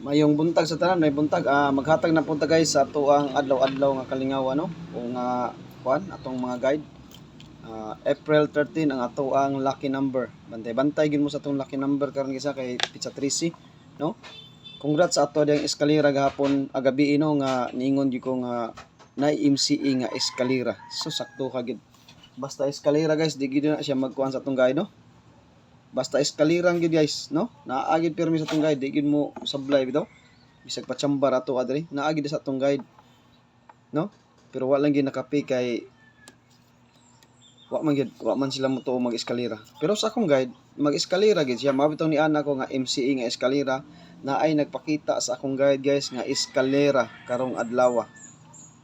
Mayong buntag sa tanan, may buntag. Maghatag na punta guys sa ato ang adlaw-adlaw nga kalingaw ano o nga kuan atong mga guide. April 13 ang ato ang lucky number. Bantay-bantay gid mo sa atong lucky number karon gisa kay Pizza Trisi, no? Congrats sa ato diyang eskalera gahapon agabi no nga niingon gyud ko nga na MCE nga eskalera. So sakto ka gid. Basta eskalera guys, di gid na siya magkuan sa atong guide no. Basta eskalirang gid guys, no? Naa gid permi sa atong guide, di gid mo sablay bitaw. Bisag patsambar ato adri, naa gid sa atong guide, no? Pero wa lang gid nakapi kay wa man sila motuo mag-eskalera. Pero sa akong guide, mag-eskalera gid siya. Mabitaw ni ana ko nga MCE nga eskalera na ay nagpakita sa akong guide guys nga eskalera karong adlaw.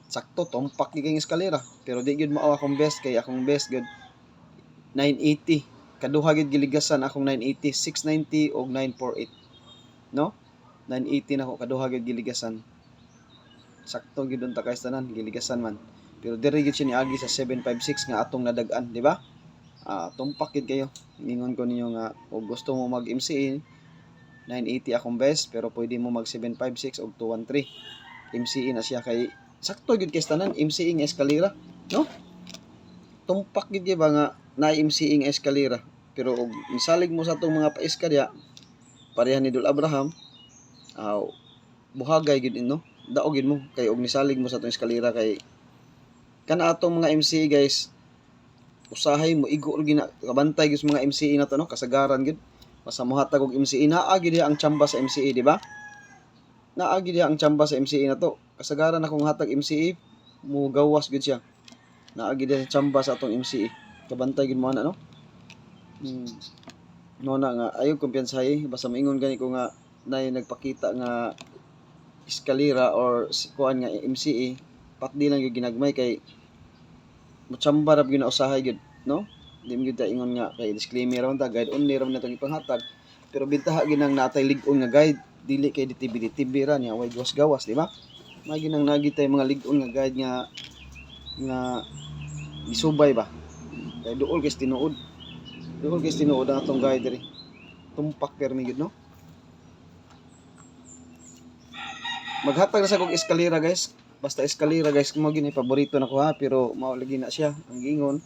Sakto tumpak gid kay eskalera. Pero di gid mao akong best kay akong best gid 980. Kaduha gid giligasan akong 980, 690 og 948. No? 980 na ako kaduha gid giligasan. Sakto gid unta kay tanan giligasan man. Pero diri gid siya niagi sa 756 nga atong nadag-an, di ba? Tumpak gid kayo. Ningon ko ninyo nga og gusto mo mag MCE 980 akong best pero pwede mo mag 756 og 213. MCE na siya kay sakto gid kay tanan MCE nga eskalera, no? Tumpak gid ba nga na MCE nga eskalera. Pero og misalig mo sa atong mga paiska diya, pareha ni Dul Abraham, buhagay gid no. Daog gid mo kay og misalig mo sa atong eskalera kay kana atong mga MCE guys, usahay mo igo gina kabantay gyud mga MCE na to no, kasagaran gid. Basta mohatag og MCE naa gid ang tsamba sa MCE, di ba? Naa gid ang tsamba sa MCE na to. Kasagaran akong hatag MCE, mo gawas gid siya. Naa gid sa tsamba sa atong MCE. Kabantay gid mo ana no. No na nga ayo kumpiyansahay basta maingon gani ko nga nay nagpakita nga eskalera or kuan nga MCE patdi lang yung ginagmay kay mutsamba ra gyud na usahay gyud no. Di mo gyud ta ingon nga kay disclaimer ra ta guide only ra na itong ipanghatag pero bintaha ginang natay lig-on nga guide dili kay DTB ra niya way gawas-gawas, di ba? Magi nang nagitay mga lig-on nga guide nga isubay ba kay duol kay tinuod. Duol kay tinuod ang atong guide diri. Tumpak permi gyud no. Maghatag na sa kog eskalera guys. Basta eskalera guys, mo gini paborito nako ha, pero mao lagi na siya ang gingon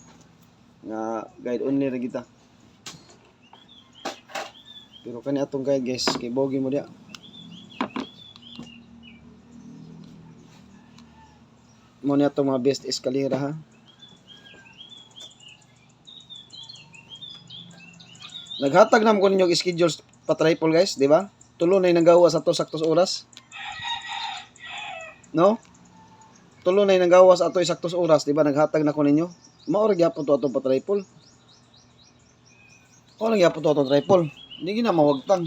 nga guide only ra kita. Pero kani atong guide guys, kay bogi mo dia. Mo ni atong mga best eskalera ha. Naghatag na mo kun inyong schedule pa triple guys, di ba? Tulo na nagawa sa to saktos oras. No? Tulo na nagawas ato saktos oras, di ba? Naghatag na ko ninyo. Mao ra gyapon to atong pa-triple. O lang gyapon to atong triple. Hindi na mawagtang.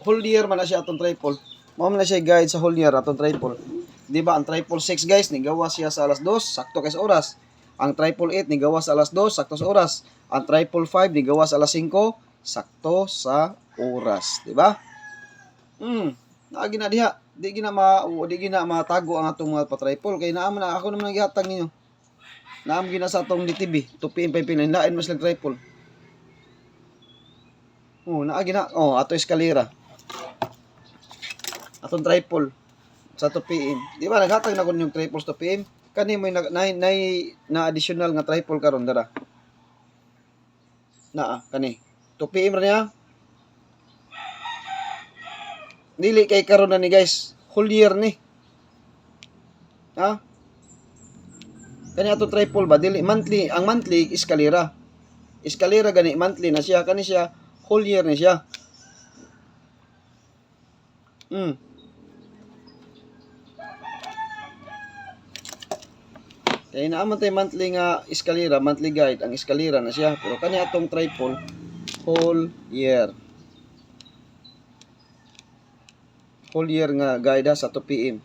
Whole year man na siya atong triple. Mao man na siya guide sa whole year atong triple. Di ba ang triple 6 guys, nigawas siya sa alas 2, sakto kay oras. Ang triple 8 nigawas sa alas 2, sakto sa oras. Ang triple 5 nigawas sa alas 5, sakto sa oras, di ba? Naagi na diha. Di gina matago ang atong mga pa-triple kay naa man ako naman gihatag ninyo. Naam gina sa atong DTB, tupin pa pinainlain mas lang triple. Naagi na. Ato eskalera. Atong triple sa tupiin. Di ba naghatag na ko yung triple sa tupiin? Kani mo na additional nga triple karon dara. Kani. Tupiin ra niya. Dili kay karon na ni guys, whole year ni. Ha? Kani ato triple ba dili monthly, ang monthly eskalera. Eskalera gani monthly na siya, kani siya whole year ni siya. Kaya naaman tayo monthly nga eskalera, monthly guide, ang eskalera na siya. Pero kani atong triple whole year. Whole year nga guide sa 2 PM.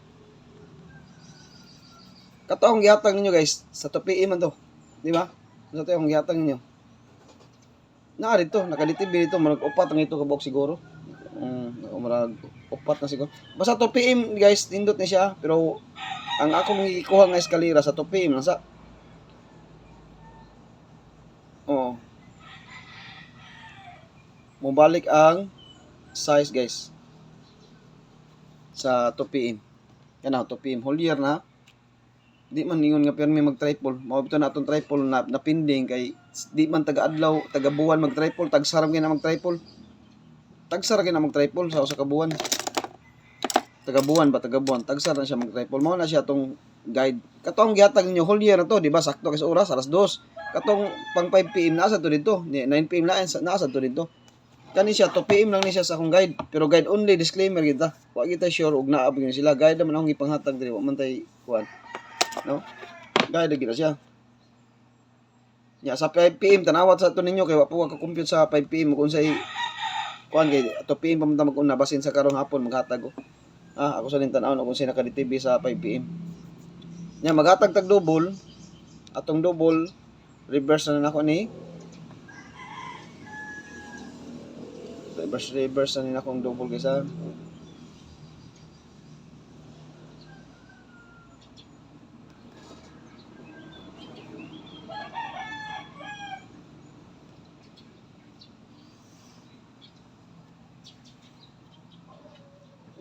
Kataong gihatag ninyo guys, sa 2 PM man to. Di ba? Sa taong gihatag ninyo. Naa dito, nakaditib dito, marag-upat ang ito kabok siguro. Marag-upat na siguro. Basta 2 PM guys, tindot ni siya. Pero ang ako magikuha nga eskalera sa 2 PM nasa. Mubalik ang size guys. sa 2 PM. Kana 2 PM whole year na. Di man ingon nga pirmi mag-triple. Mao bitaw na atong triple na napinding kay di man taga-adlaw, taga-buwan mag-triple, tagsaram gyud na mag-triple. Tagsara gyud na mag-triple sa usa ka buwan. Taga-buwan ba taga-buwan, tagsara na siya mag-triple. Mao na siya atong guide. Katong gihatag ninyo whole year na to, di ba? Sakto kay sa oras, alas 2. Katong pang 5 PM na sa to dito. 9 PM na sa to dito. Kani siya 2 PM lang ni siya sa akong guide. Pero guide only, disclaimer kita. Wa kita sure og naa gyud sila. Guide naman akong ipanghatag diri, wa man tay kuan. No? Guide gyud siya. Ya sa 5 PM tanawat sa to ninyo kay wa po ka compute sa 5 PM kung say kuan kay 2 PM pa man mag-una basin sa karong hapon maghatag ko. Ako sa lintan-aw kung sino ka di TV sa 5 PM. Nya maghatag tag double. Atong double reverse na nako ni. Reverse na ni akong double kaysa.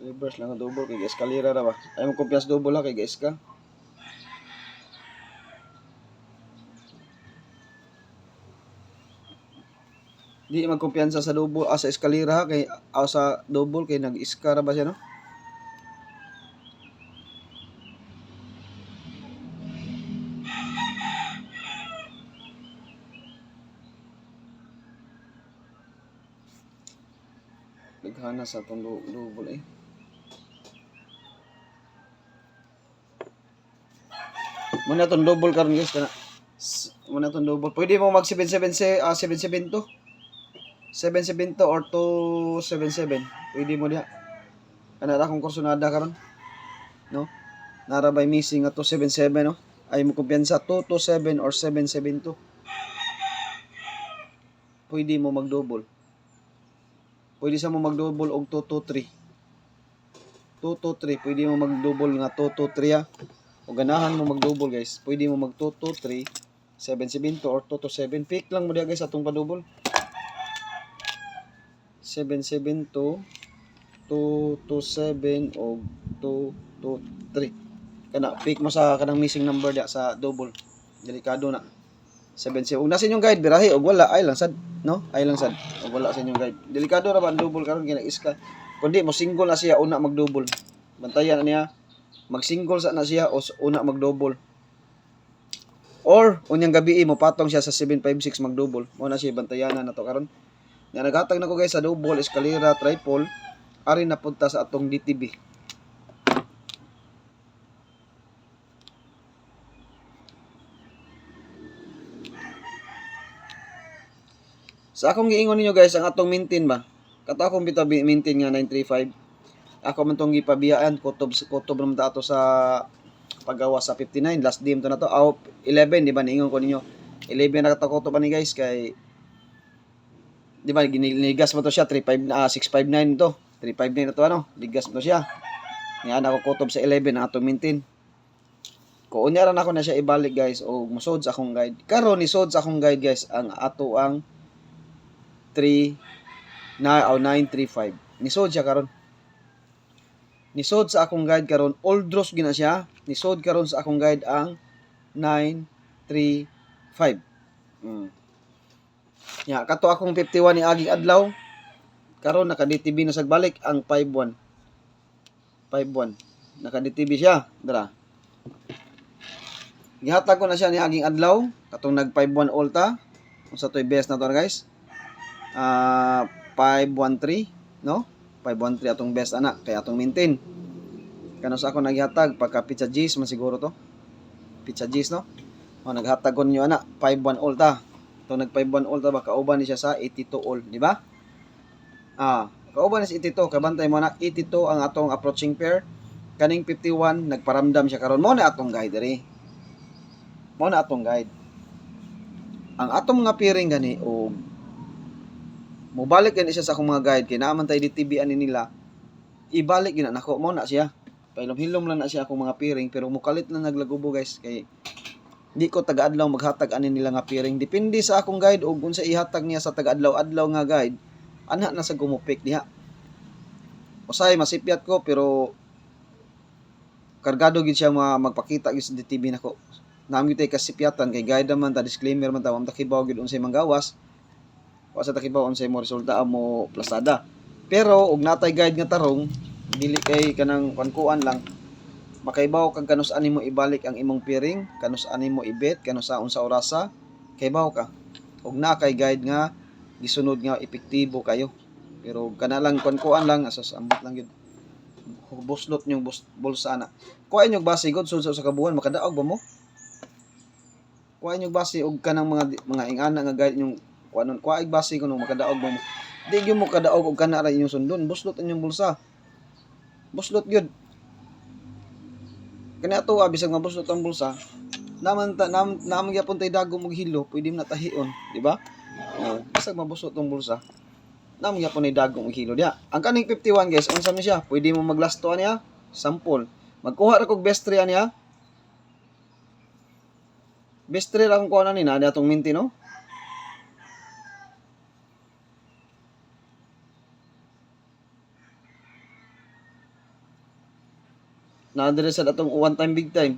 Reverse lang ang double kay eskalera ra ba. Ay mo kumpiyansa double ha kay guys ka. Di magkumpiyansa sa double sa eskalera ha, kay sa double kay nag-iskara ba siya no? Naghana sa tong double eh. Muna itong double karon guys kana. Muna itong double. Pwede mo mag 777 772. 772 or 277. Pwede mo diha. Kana ra kung kursonada karon. No? Nara by missing nga 277 no. Ay mo kumpiyansa 227 or 772. Pwede mo mag-double. Pwede sa mo mag-double og 223. 223 pwede mo mag-double nga 223 ha. O ganahan mo mag-double guys, pwede mo mag-223, 772 or 227. Pick lang mo diya guys atong pa-double. 772, 227 o 223. Kana pick mo sa kanang missing number diya sa double. Delikado na. 77. Ug nasa inyong guide birahi og wala ay lang sad, no? Ay lang sad. Og wala sa inyong guide. Delikado ra ba ang double karon kay nag-iska. Kundi mo single na siya una mag-double. Bantayan na niya. Mag-single sa na siya o una mag-double. Or unyang gabi mo patong siya sa 756 mag-double. Mo na siya bantayanan na to karon. Nga naghatag na ko guys sa double, eskalera, triple, ari na punta sa atong DTB. Sa akong giingon ninyo guys, ang atong maintain ba? Kato akong bitaw maintain nga 935. Ako man tong gipabiyaan kutob naman ta ato sa paggawa sa 59 last game to na to. 11 di ba niingon ko ninyo. 11 na katakoto pa ni guys kay di ba ginigas mo to siya 659 to. 359 na to ano. Ligas mo to siya. Nga na ko kutob sa 11 na ato maintain. Ko unya ra nako na siya ibalik guys o musod sa akong guide. Karon ni sod sa akong guide guys ang ato ang 935. Nisod siya karon. Nisod sa akong guide karon, old draws gina siya. Nisod karon sa akong guide ang 935. Ya, kato akong 51 ni aging adlaw. Karon naka-DTB na sagbalik ang 51. 51. Naka-DTB siya, dara. Gihatag ko na siya ni aging adlaw, katong nag 51 ulta. Unsa toy best na to guys? 513, no? 513 atong best anak kay atong maintain. Kano sa ako naghatag pagka pizza G's man siguro to. Pizza G's no. O naghatag kon niyo anak 51 ulta. To nag 51 ulta ba kauban ni siya sa 82 all, di ba? Kauban ni sa 82 kabantay mo na 82 ang atong approaching pair. Kaning 51 nagparamdam siya karon mo na atong guide diri. Mo na atong guide. Ang atong mga pairing gani o mobalik gani siya sa akong mga guide kay naaman tay DTB ani nila. Ibalik gina nako mo na siya. Pailom-hilom lang na siya akong mga pairing pero mukalit na naglagubo guys kay di ko taga-adlaw maghatag ani nila nga pairing. Depende sa akong guide og unsa ihatag niya sa taga-adlaw-adlaw nga guide. Ana na sa gumupik diha. Usay masipyat ko pero kargado gid siya magpakita gid sa TV nako. Nami tay kasipyatan kay guide man ta, disclaimer man ta, wa ta kibaw gid unsay manggawas. Wa sa ta kibaw unsay mo resulta mo plasada. Pero og natay guide nga tarong, dili kay kanang kuan lang. Makaibaw kag kanus ani mo ibalik ang imong piring, kanus ani mo ibet, kanus sa unsa orasa, kaibaw ka. Og na kay guide nga gisunod nga epektibo kayo. Pero kana lang kuan lang asas ambot lang gyud. Buslot nyong bulsa na. Kuha inyong base god sa kabuhan makadaog ba mo? Kuha inyong base og kanang mga ingana nga guide nyong kuanon. Kuha ig base kuno makadaog ba mo? Di gyud mo kadaog og kana ra inyong sundon. Buslot inyong bulsa. Buslot gyud. Kani ato bisag mabuslot ang bulsa, naman gyapon tay dagom og hilo, pwede mo natahion, di ba? Bisag mabuslot ang bulsa, naman gyapon ay dagom og hilo diha. Ang kaning 51 guys, unsa man siya? Pwede mo maglasto niya, sample. Magkuha ra kog best 3 niya. Best 3 ra kung kuha na ni na atong minti no. Na-address sa atong one time big time.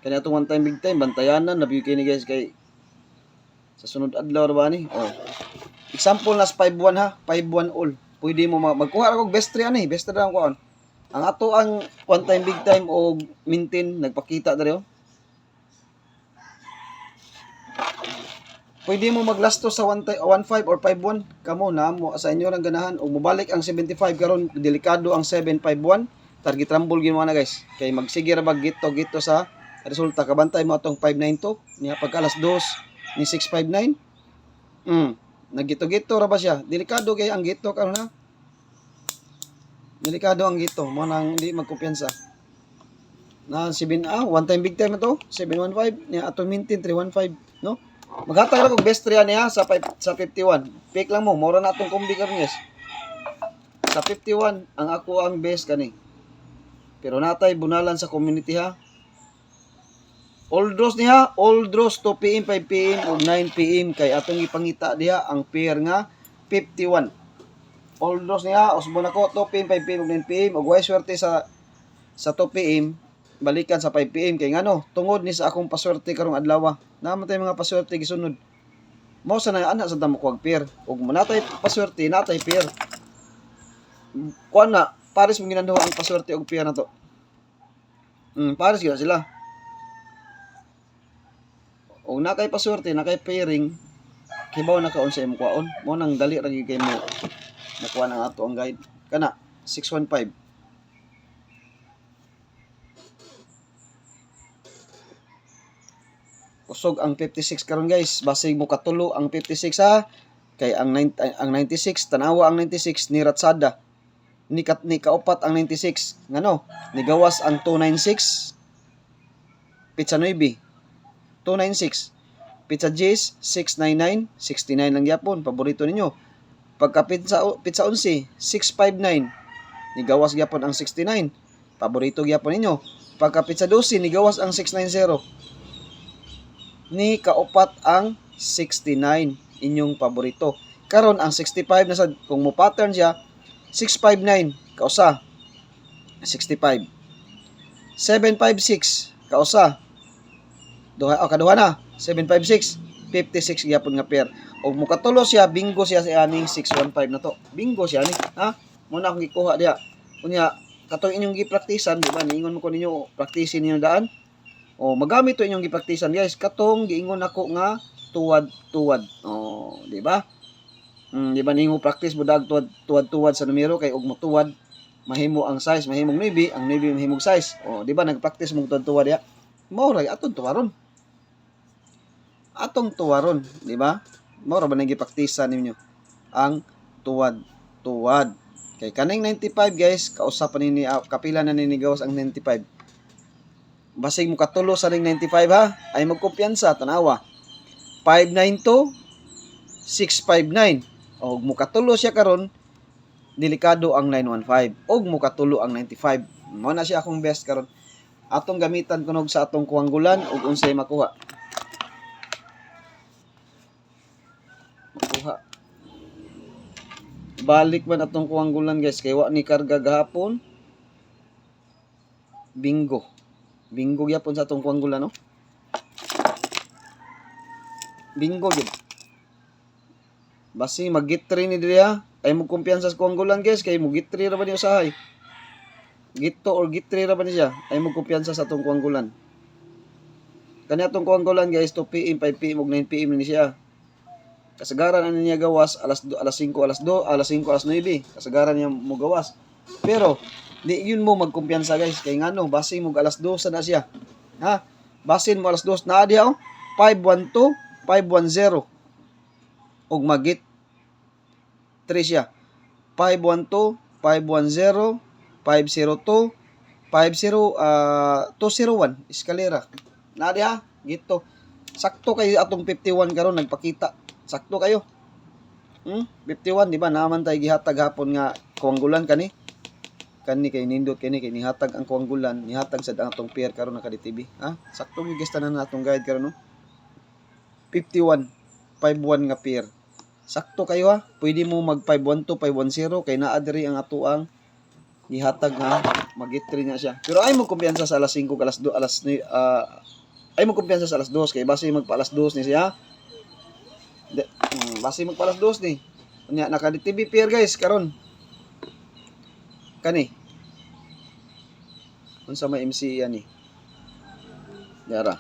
Kani atong one time big time bantayanan na biyo kini guys kay sa sunod adlaw ra ba ni? Oh. Example nas 5-1 ha, 5-1 all. Pwede mo magkuha ra kog best 3 ani, best 3 ra kuan. Ang ato ang one time big time o maintain nagpakita diri oh. Pwede mo maglasto sa 1-5 or 5-1 kamo na mo sa inyo lang ganahan o mobalik ang 75 karon delikado ang 7-5-1. Target rumble gid mo na guys. Kay magsige ra bag gito sa resulta. Kabantay mo atong 592 niya pagka alas 2 ni 659. Nagito-gito ra ba siya? Delikado kay ang gito karon na. Delikado ang gito, mo nang hindi magkumpiyansa. Na 7 one time big time na to, 715 niya atong maintain 315, no? Maghatag ra kog best 3 niya sa 51. Pick lang mo, mura na atong kombi karon guys. Sa 51 ang ako ang best kani. Pero natay bunalan sa community ha. All draws niya, all draws 2 PM, 5 PM ug 9 PM kay atong ipangita diha ang pair nga 51. All draws niya, usbon ako 2 PM, 5 PM ug 9 PM ug way swerte sa 2 PM balikan sa 5 PM kay ngano tungod ni sa akong paswerte karong adlaw. Naman tay mga paswerte gisunod. Mao sa na ana sa damo ko pair ug natay paswerte natay pair. Kuan na pares mo ginanduha ang paswerte og pair na to. Pares gyud sila. O na kay paswerte, na kay pairing, kibaw na kaon sa imong kwaon. Mo nang dali ra gyud kay mo nakuha nang ato ang guide. Kana 615. Kusog ang 56 karon guys. Basig mo katulo ang 56 ha. Kay ang 96 tanawa ang 96 ni Ratsada. Ni kaupat ang 96 ngano ni gawas ang 296 pizza 9 296 pizza J's 699 69 lang gyapon paborito ninyo. Pagka pizza 11 659 ni gawas gyapon ang 69 paborito gyapon ninyo. Pagka pizza 12 ni gawas ang 690 ni kaupat ang 69 inyong paborito. Karon ang 65 na sad kung mo pattern siya 659 kausa 65 756 kausa kaduha na 756 56 gyapon nga pair og mukatulo siya bingo siya sa aning 615 na to bingo siya ni ha mo na akong gikuha diha unya katong inyong gipraktisan di ba niingon mo ko ninyo praktisin ninyo daan o magamit to inyong gipraktisan guys katong giingon ako nga tuwad di ba di ba ningo practice budag tuwad sa numero kay og motuwad mahimo ang size mahimong 9 ang 9 mahimong size di ba nagpractice mong tuwad ya mao ra atong tuwaron di ba mao ra ba nang gipraktisan ninyo ang tuwad kay kaning 95 guys kausapan ni kapila na ninigawas ang 95 basig mo katulo sa ning 95 ha ay magkumpiyansa tanawa 592 659 og mukatulo siya karon delikado ang 915 og mukatulo ang 95 mao na siya akong best karon atong gamitan kunog sa atong kuwanggulan ug unsay makuha balik man atong kuwanggulan guys kay wa ni karga gahapon Bingo. Bingo gyapon sa atong kuanggula, no? Bingo gyud. Basi mag-gitri ni diri ha. Ay mo kumpiyansa sa kuanggulan guys kay mo gitri ra ba ni usahay. Gitto or gitri ra ba ni siya? Ay mo kumpiyansa sa atong kuanggulan. Kani atong kuanggulan guys 2 PM, 5 PM ug 9 PM ni siya. Kasagaran ani niya gawas alas 5, alas 5, alas 9. Kasagaran niya mo gawas. Pero di yun mo magkumpiyansa guys kay ngano base mo alas 2 na siya. Ha? Basin mo alas 2 na diha 512, 510 ug magit 3 siya. 512, 510, 502, 201 eskalera. Na diha gito. Sakto kayo atong 51 karon nagpakita. Sakto kayo. 51 di ba naman tay gihatag hapon nga kuanggulan kani kay nindot kay nihatag ang kuanggulan nihatag sa atong pair karon na TV, ha? Sakto gyud guys tanan atong guide karon no. 51 51 nga pair. Sakto kayo ha. Pwede mo mag 512, 510 kay naa diri ang atuang gihatag nga magitri na siya. Pero ay mo kumpiyansa sa alas 5 alas 2 ay mo kumpiyansa sa alas 2 kay base magpa alas 2 ni siya. Base magpa alas 2 ni. Nya naka TV pair guys karon. Kani. Unsa may MC yan ni? Dara.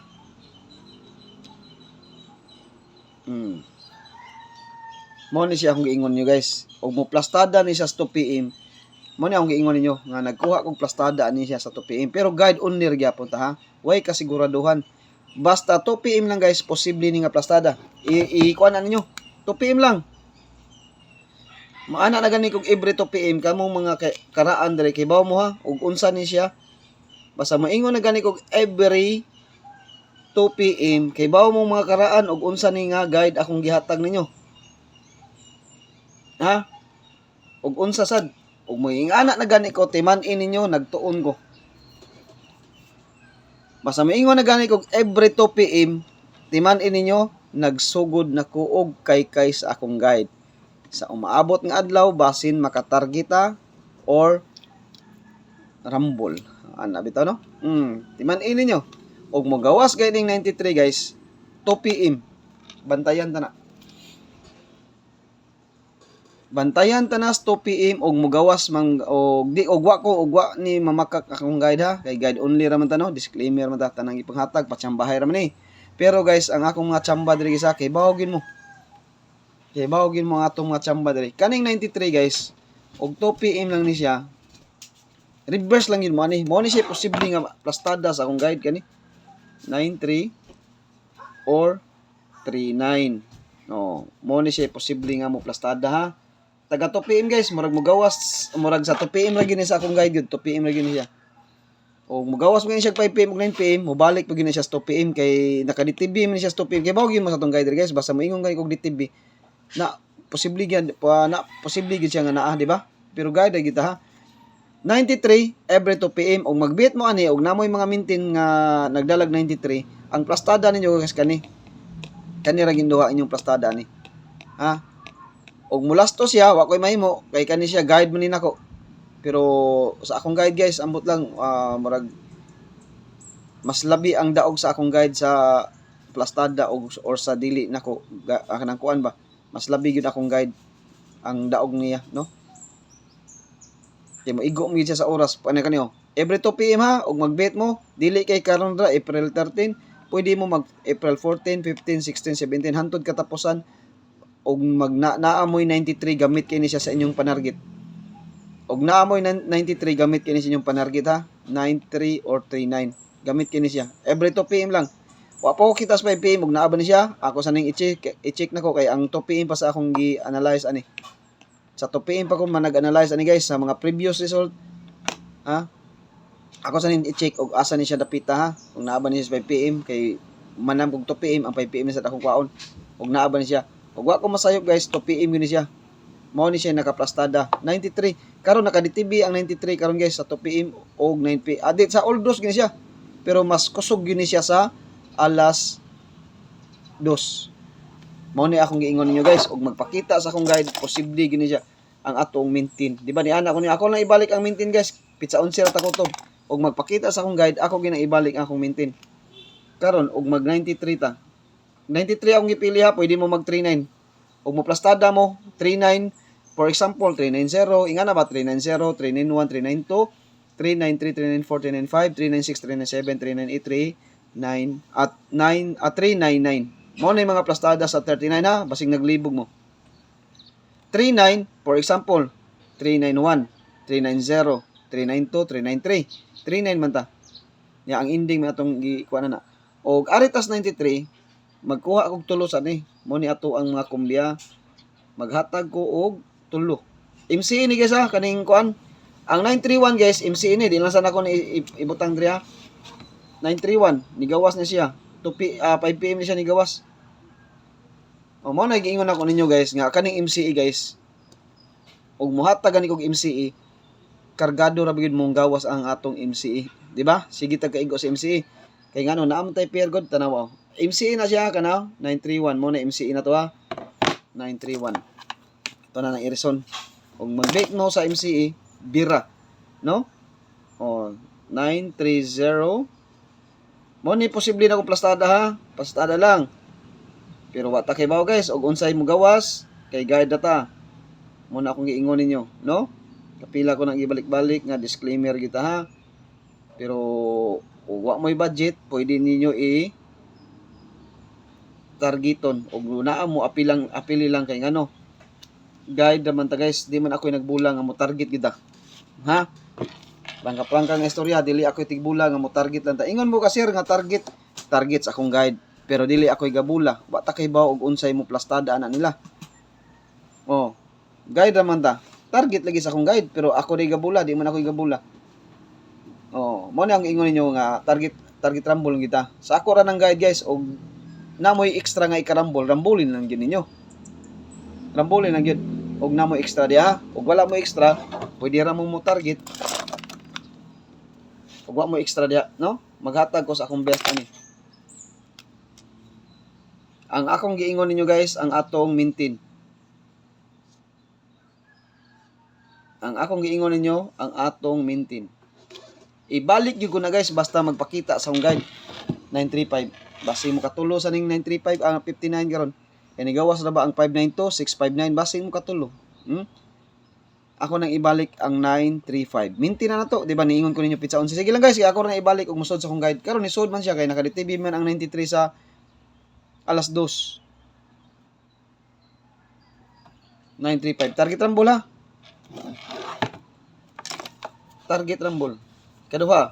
Mo ni siya akong giingon niyo guys. Og mo plastada ni siya sa 2 PM. Mo ni akong giingon ninyo nga nagkuha kog plastada ani siya sa 2 PM. Pero guide only gyapon ta ha. Way kasiguraduhan. Basta 2 PM lang guys, posible ni nga plastada. Kuan na ninyo. 2 PM lang. Maana na gani kog every 2 PM kamong mga karaan diri kay bawo mo ha ug unsa ni siya. Basta maingon na gani kog every 2 PM kay bawo mo mga karaan ug unsa ni nga guide akong gihatag ninyo. Ha? Ug unsa sad? Ug moingana na gani ko timan-in ninyo nagtuon ko. Basta maingon na gani kog every 2 PM timan-in ninyo nagsugod na kuog kay sa akong guide. Sa umaabot nga adlaw basin makatargeta or rumble. Ana bitaw no? Timan-in ninyo. Og mo gawas guiding 93 guys. 2 PM. Bantayan ta na. Bantayan tanas 2 PM og mugawas mang og di og wa ni mamakak akong guide ha kay guide only ra man ta no, disclaimer man ta tanang ipanghatag patsambahay ra man ni. Pero guys ang akong mga tsamba diri sa kay bawogin mo. Kay bawogin mo ang atong mga tsamba diri. Kaning 93 guys og 2 PM lang ni siya. Reverse lang yun mo ni. Mo ni siya posible nga plastada sa akong guide kani 93 or 39. No, mo ni siya posible nga mo plastada ha. Taga 2 PM guys, murag mugawas, murag sa 2 PM ra gini sa akong guide yun, 2 PM ra gini siya. O mugawas mo gini siya 5 PM ug 9 PM, mobalik pa gini siya sa 2 PM kay naka-DTV man siya sa 2 PM. Kay bawo gyud mo sa atong guide guys, basta moingon kay kog DTV na posible gyud siya nga naa, di ba? Pero guide gyud ha. 93 every 2 PM og magbit mo ani og namoy mga mintin nga nagdalag 93, ang plastada ninyo guys kani ra ginduha inyong plastada ni. Ha? Og mulasto siya, wa koy mahimo kay kani siya guide man ni nako. Pero sa akong guide guys, ambot lang murag mas labi ang daog sa akong guide sa plastada or sa dili nako kanang kuan ba. Mas labi gyud akong guide ang daog niya, no? Kay maigo mo siya sa oras paano kaniyo. Every 2 PM ha, og magbet mo, dili kay karon ra April 13, pwede mo mag April 14, 15, 16, 17 hantod katapusan. Og naamoy 93 gamit kini siya sa inyong panargit. Og naamoy 93 gamit kini sa inyong panargit ha. 93 or 39 gamit kini siya. Every 2 PM lang. Wa pa ko kita sa 5 PM og naaba ni siya. Ako sa ning i-check nako kay ang 2 PM pa sa akong gi-analyze ani. Sa 2 PM pa ko man nag-analyze ani guys sa mga previous result. Ha? Ako sa ning i-check og asa ni siya dapita ha. Kung naaba ni siya sa 5 PM kay manam kog 2 PM ang 5 PM ni sa akong kwaon. Og naaba ni siya. Ug wa ko masayop guys, 2 PM yun siya. Mao ni siya nakaplastada 93. Karon naka-DTV ang 93 karon guys sa 2 PM og 9 PM. Adit sa old dos gini siya. Pero mas kusog gini siya sa alas 2. Mao ni akong giingon ninyo guys, og magpakita sa akong guide posible gini siya ang atong maintain. Di ba ni ana ko ni ako lang ibalik ang maintain guys. Pizza 11 ra ta ko to. og magpakita sa akong guide, ako ginang ibalik ang akong maintain. Karon og mag 93 ta. 93 akong gipili ha, pwede mo mag 39. Og mo plastada mo 39, for example 390, inga na ba 390, 391, 392, 393, 394, 395, 396, 397, 398, 399 at 399. Mo na yung mga plastada sa 39 ha, basing naglibog mo. 39, for example, 391, 390, 392, 393. 39 man ta. Ya ang ending man atong gikuha na. Og aritas 93, magkuha og tulo sa ni. Mo ni ato ang mga kumbya. Maghatag ko og tulo. MCE ni guys ha, kaning kuan. Ang 931 guys, MCE ni, di lang sana ko ni ibutang diri ha. 931, nigawas na siya. 5 PM ni siya nigawas. O mo na giingon ako ninyo guys nga kaning MCE guys. Og muhatag ani kog MCE, kargado ra bigid mong gawas ang atong MCE, di ba? Sige tag kaigo sa MCE. Kay ngano naam tay pair god tanaw. MCE na siya kana 931 mo na MCE na to ha. 931. Ito na ng irison. Og mag-bake mo sa MCE, bira, no? O 930. Mo ni posible na kung plastada ha. Plastada lang. Pero wata kay bawo guys, og unsay mo gawas kay guide data. Mo na akong giingon ninyo, no? Kapila ko nang ibalik-balik nga disclaimer kita ha. Pero wa mo'y budget, pwede ninyo targeton og naa mo apili lang kay ngano. Guide naman ta guys, di man ako nagbulang nga mo target kita. Ha? Prangka nga istorya, dili ako tigbulang nga mo target lang ta. Ingon mo ka sir nga target sa akong guide. Pero dili ako gabula. Wa ta kay bawo og unsay mo plastada ana nila. Oh, guide naman ta. Target lagi sa akong guide, pero ako rin gabula, di man ako gabula. Oh, mo na ang ingon ninyo nga target rumble kita. Sa ako ra ng guide guys, og namoy extra nga ikarambol, rambulin lang gyud ninyo. Rambulin lang gyud. Og namoy extra diha, og wala mo extra, pwede ra mo target. Og wa mo extra diha, no? Maghatag ko sa akong best ani. Ang akong giingon ninyo guys, ang atong maintain. Ang akong giingon ninyo, ang atong maintain. Ibalik gyud ko na guys basta magpakita sa akong guide 935. Basi mo katulo sa ning 935 ang 59 karon. Kay nigawas na ba ang 592, 659 basi mo katulo. Ako nang ibalik ang 935. Maintain na to, di ba niingon ko ninyo pizza 11. Sige lang guys, kaya ako nang ibalik og musod sa akong guide. Karon ni sud man siya kay naka-DTV man ang 93 sa alas 2. 935. Target rumble ha. Target rumble. Kaduha.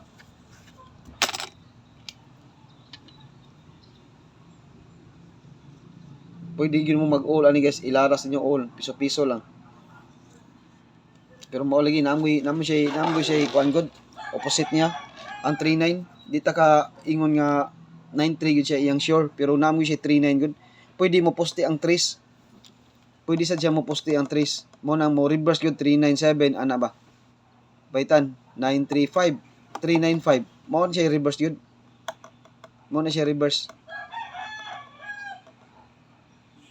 Pwede yun mo mag-all ani guys, ilaras niyo all, piso-piso lang. Pero mao lagi namoy siya kuan god. Opposite niya ang 39. Di ta ka ingon nga 93 gud siya iyang sure, pero namoy siya 39 gud. Pwede mo poste ang 3. Pwede sa diya mo poste ang 3. Mo nang mo reverse gud 397 ana ba. Baitan 935 395. Mo na siya reverse yun. Mo na siya reverse.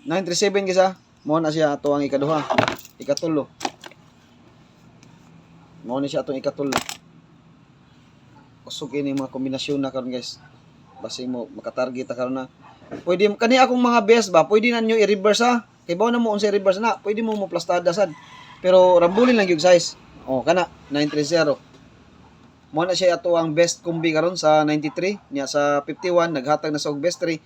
937 kisa. Mo na siya ato ang ikaduha. Ikatulo. Mo na siya atong ikatulo. Kusog ini mga kombinasyon na karon guys. Basi mo makatarget ta karon na. Pwede kani akong mga best ba, pwede na nyo i-reverse ha. Kay bawo na mo unsay reverse na, pwede mo plastada sad. Pero rambulin lang yung size. Oh, kana 930. Mo na siya ato ang best kombi karon sa 93 niya sa 51 naghatag na sa og best 3.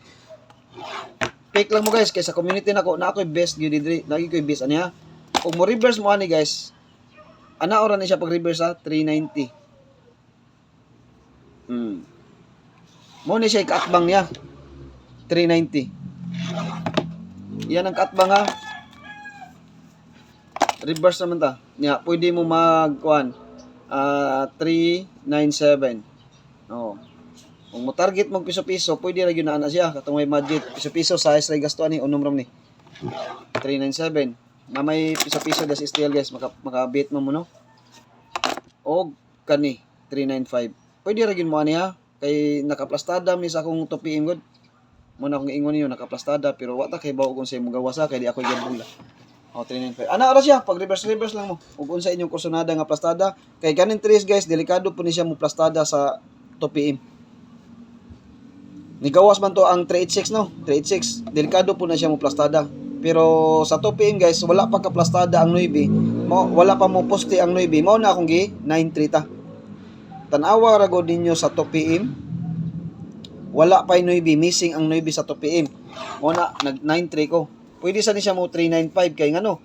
Pick lang mo guys kay sa community nako na ako best gyud diri, lagi ko best ani ha. Kung mo reverse mo ani guys, ana ora ni siya pag reverse ha 390. Mo ni siya ikatbang niya 390. Yan ang katbang ha. Reverse naman ta. Niya pwede mo magkuan 397. Oh. Kung mo target mo piso-piso, pwede ra gyud na ana siya katong may budget. Piso-piso size ra gasto ani unom ram ni. 397. Na may piso-piso gas steel guys, makabit mo no. Og kani 395. Pwede ra gyud mo ani ha. Kay nakaplastada mi sa akong 2 PM god. Mo na akong ingon niyo nakaplastada pero wa ta kay bawo kung say mo gawas kay di ako gabula. O 395. Ana oras siya pag reverse lang mo. Ug unsa inyong kusonada nga plastada kay kanin tres guys, delikado po ni siya mo plastada sa 2 PM. Nigawas man to ang 386 no. 386 delikado po na siya mo plastada. Pero sa 2 PM guys, wala pa ka plastada ang 9. Wala pa mo poste ang 9. Mao na akong gi 93 ta. Tanawa ra gud ninyo sa 2 PM. Wala pa 9, missing ang 9 sa 2 PM. Mao na nag 93 ko. Pwede sa ni siya mo 395 kay ngano.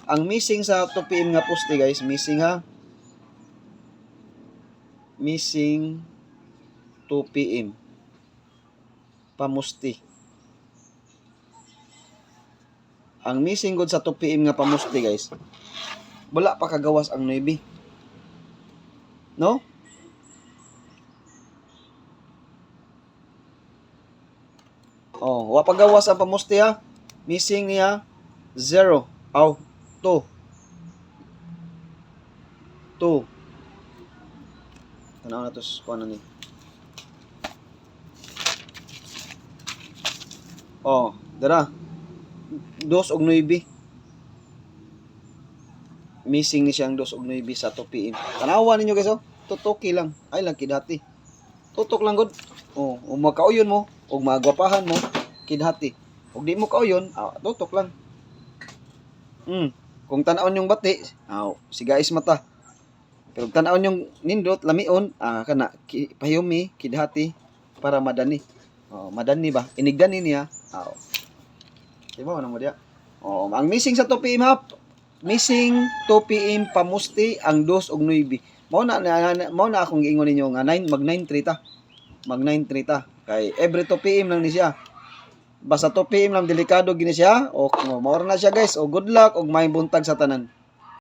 Ang missing sa 2 PM nga poste guys, missing ha. Missing 2 PM. Pamusti. Ang missing gud sa 2 PM nga pamusti guys. Wala pa kagawas ang 9. No? Oh, wa pa gawas ang pamusti ha. Missing niya 0. Aw, 2. 2. Tanaw na to sa ano ni. Oh, dara. 2 og 9. Missing ni siyang 2 og 9 sa 2 PM. Tanawa ninyo guys oh. Tutuki lang. Ay lang kidati. Tutok lang gud. Oh, magkauyon mo og magwapahan mo kidhati. Ug di mo kauyon, tutok lang. Kung tan-aon yung bati, si guys mata. Pero kung tan-aon yung nindot, lamion, kana pahiyumi kidhati para madani. Madani ba? Inigdani niya. Diba ano mo dia? Ang missing sa 2 PM ha. Missing 2 PM pamusti ang 2 og 9. Mao na akong giingon ninyo nga 9 mag 93 ta. Mag 93 ta. Kay every 2 PM lang ni siya. Basta 2 PM lang delikado gini siya. O mao na siya guys. O good luck og may buntag sa tanan.